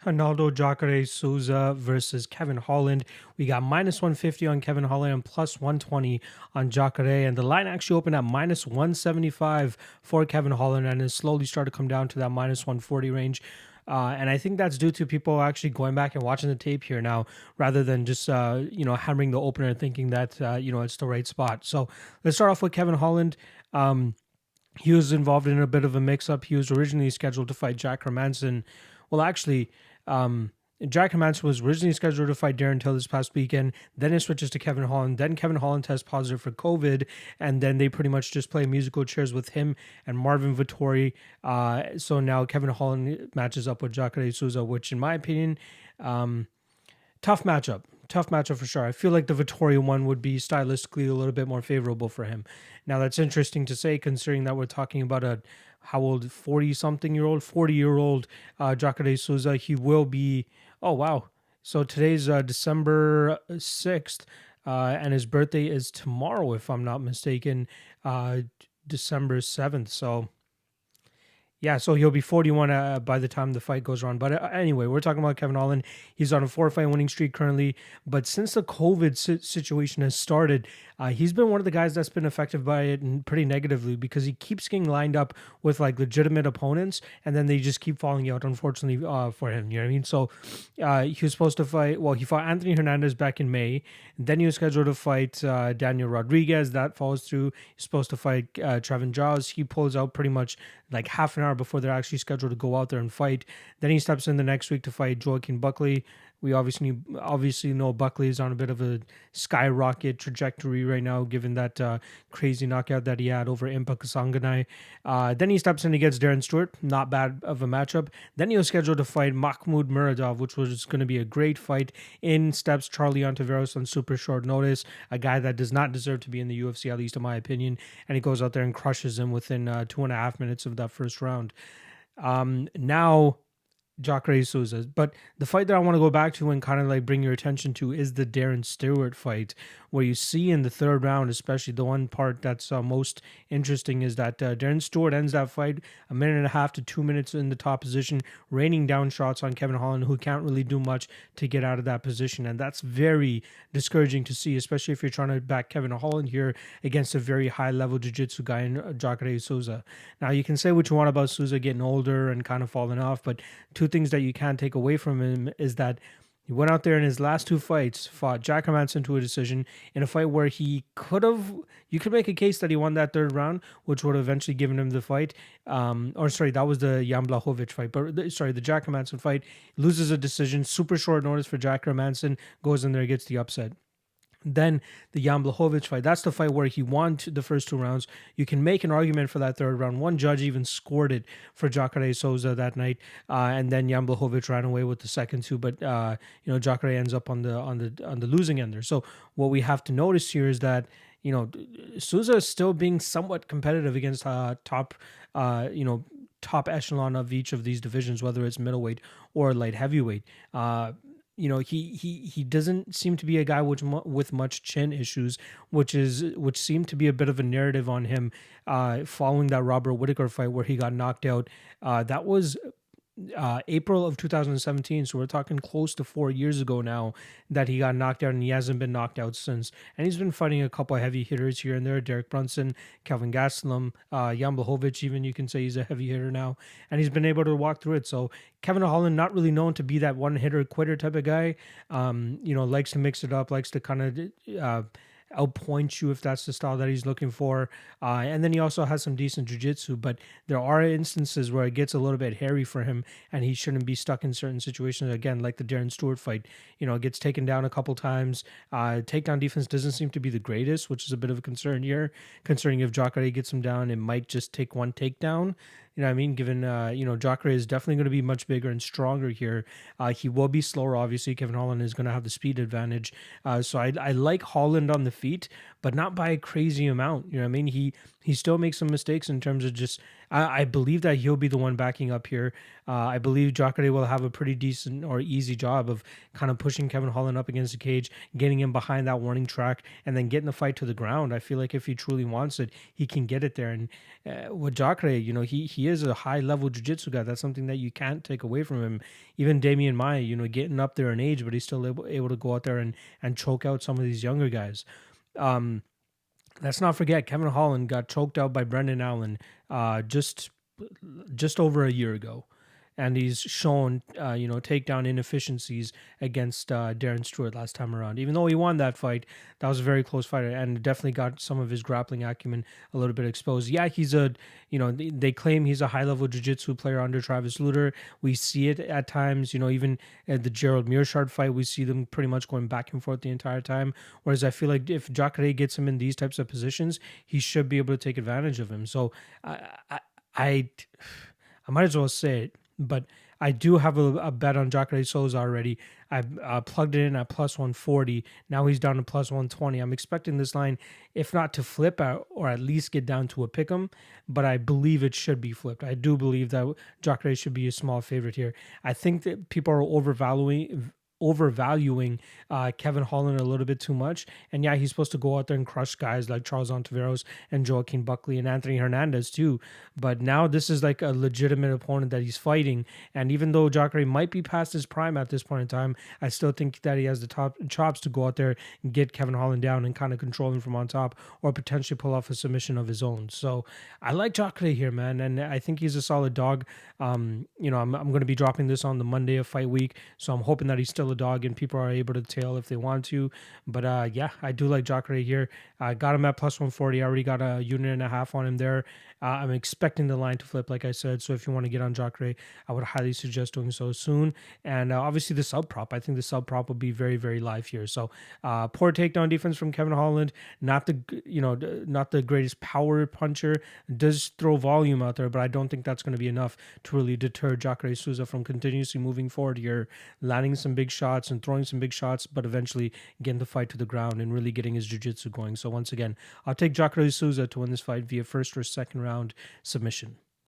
Ronaldo Jacare Souza versus Kevin Holland. We got minus 150 on Kevin Holland and plus 120 on Jacare. And the line actually opened at minus 175 for Kevin Holland and has slowly started to come down to that minus 140 range. And I think that's due to people actually going back and watching the tape here now, rather than just hammering the opener and thinking that it's the right spot. So let's start off with Kevin Holland. He was involved in a bit of a mix-up. He was originally scheduled to fight Jack Hermanson. Well, actually, Jack Hermanson was originally scheduled to fight Darren Till this past weekend. Then it switches to Kevin Holland. Then Kevin Holland tests positive for COVID, and then they pretty much just play musical chairs with him and Marvin Vittori. So now Kevin Holland matches up with Jacare Souza, which, in my opinion, tough matchup. Tough matchup for sure. I feel like the Vittori one would be stylistically a little bit more favorable for him. Now, that's interesting to say, considering that we're talking about a 40-year-old Jacare Souza. He will be, oh, wow. So today's December 6th, and his birthday is tomorrow, if I'm not mistaken, December 7th. So, yeah, so he'll be 41 by the time the fight goes around. But anyway, we're talking about Kevin Holland. He's on a 4-fight winning streak currently. But since the COVID situation has started, he's been one of the guys that's been affected by it and pretty negatively, because he keeps getting lined up with like legitimate opponents, and then they just keep falling out, unfortunately, for him. You know what I mean? So he was supposed to fight, well, he fought Anthony Hernandez back in May. Then he was scheduled to fight Daniel Rodriguez. That falls through. He's supposed to fight Trevin Giles. He pulls out pretty much like half an hour before they're actually scheduled to go out there and fight. Then he steps in the next week to fight Joaquin Buckley. We obviously know Buckley is on a bit of a skyrocket trajectory right now, given that crazy knockout that he had over Impa Kasanganay. Then he steps in against Darren Stewart. Not bad of a matchup. Then he was scheduled to fight Mahmoud Muradov, which was going to be a great fight. In steps Charlie Ontiveros on super short notice, a guy that does not deserve to be in the UFC, at least in my opinion. And he goes out there and crushes him within 2.5 minutes of that first round. Now, Jacare Souza. But the fight that I want to go back to and kind of like bring your attention to is the Darren Stewart fight, where you see in the third round, especially the one part that's most interesting, is that Darren Stewart ends that fight 1.5 to 2 minutes in the top position, raining down shots on Kevin Holland, who can't really do much to get out of that position. And that's very discouraging to see, especially if you're trying to back Kevin Holland here against a very high-level jiu-jitsu guy in Jacare Souza. Now, you can say what you want about Souza getting older and kind of falling off, but two things that you can't take away from him is that he went out there in his last two fights, fought Jack Hermanson to a decision in a fight where you could make a case that he won that third round, which would have eventually given him the fight. That was the Jan Blachowicz fight. But the Jack Hermanson fight, loses a decision, super short notice for Jack Hermanson, goes in there, gets the upset. Then the Jan Blachowicz fight, that's the fight where he won the first two rounds. You can make an argument for that third round. One judge even scored it for Jacare Souza that night, and then Jan Blachowicz ran away with the second two. But Jacare ends up on the losing end there. So what we have to notice here is that Souza is still being somewhat competitive against top echelon of each of these divisions, whether it's middleweight or light heavyweight. He doesn't seem to be a guy with much chin issues, which seemed to be a bit of a narrative on him following that Robert Whittaker fight where he got knocked out. That was April of 2017, so we're talking close to 4 years ago now that he got knocked out, and he hasn't been knocked out since. And he's been fighting a couple of heavy hitters here and there: Derek Brunson, Kelvin Gastelum, Jan Blachowicz. Even you can say he's a heavy hitter now, and he's been able to walk through it. So Kevin Holland, not really known to be that one hitter quitter type of guy. Likes to mix it up, likes to kind of outpoint you if that's the style that he's looking for. And then he also has some decent jiu-jitsu, but there are instances where it gets a little bit hairy for him and he shouldn't be stuck in certain situations. Again, like the Darren Stewart fight, gets taken down a couple times. Takedown defense doesn't seem to be the greatest, which is a bit of a concern here, considering if Jacare gets him down, it might just take one takedown. You know what I mean? Given, Jacare is definitely going to be much bigger and stronger here. He will be slower, obviously. Kevin Holland is going to have the speed advantage. So I like Holland on the feet, but not by a crazy amount. You know what I mean? He he still makes some mistakes in terms of just. I believe that he'll be the one backing up here. I believe Jacare will have a pretty decent or easy job of kind of pushing Kevin Holland up against the cage, getting him behind that warning track, and then getting the fight to the ground. I feel like if he truly wants it, he can get it there. And with Jacare, he is a high level jiu-jitsu guy. That's something that you can't take away from him. Even Damian Maia, getting up there in age, but he's still able to go out there and choke out some of these younger guys. Um, let's not forget Kevin Holland got choked out by Brendan Allen just over a year ago, and he's shown takedown inefficiencies against Darren Stewart last time around. Even though he won that fight, that was a very close fight, and definitely got some of his grappling acumen a little bit exposed. Yeah, he's they claim he's a high level jiu-jitsu player under Travis Lutter. We see it at times. Even at the Gerald Mearshart fight, we see them pretty much going back and forth the entire time. Whereas I feel like if Jacare gets him in these types of positions, he should be able to take advantage of him. So I might as well say it, but I do have a bet on Jacare Souza already. I plugged it in at plus 140. Now he's down to plus 120. I'm expecting this line, if not to flip out, or at least get down to a pick 'em, but I believe it should be flipped. I do believe that Jacare should be a small favorite here. I think that people are overvaluing Kevin Holland a little bit too much. And yeah, he's supposed to go out there and crush guys like Charles Ontiveros and Joaquin Buckley and Anthony Hernandez too. But now this is like a legitimate opponent that he's fighting. And even though Jacare might be past his prime at this point in time, I still think that he has the top chops to go out there and get Kevin Holland down and kind of control him from on top, or potentially pull off a submission of his own. So I like Jacare here, man. And I think he's a solid dog. I'm going to be dropping this on the Monday of fight week. So I'm hoping that he's still a dog and people are able to tail if they want to. But yeah, I do like Jacare here. I got him at plus 140. I already got a unit and a half on him there. I'm expecting the line to flip, like I said. So if you want to get on Jacare, I would highly suggest doing so soon. And obviously the sub prop. I think the sub prop will be very, very live here. So poor takedown defense from Kevin Holland. Not the greatest power puncher. Does throw volume out there, but I don't think that's going to be enough to really deter Jacare Souza from continuously moving forward here, landing some big shots and throwing some big shots, but eventually getting the fight to the ground and really getting his jiu-jitsu going. So once again, I'll take Jacare Souza to win this fight via first or second round submission.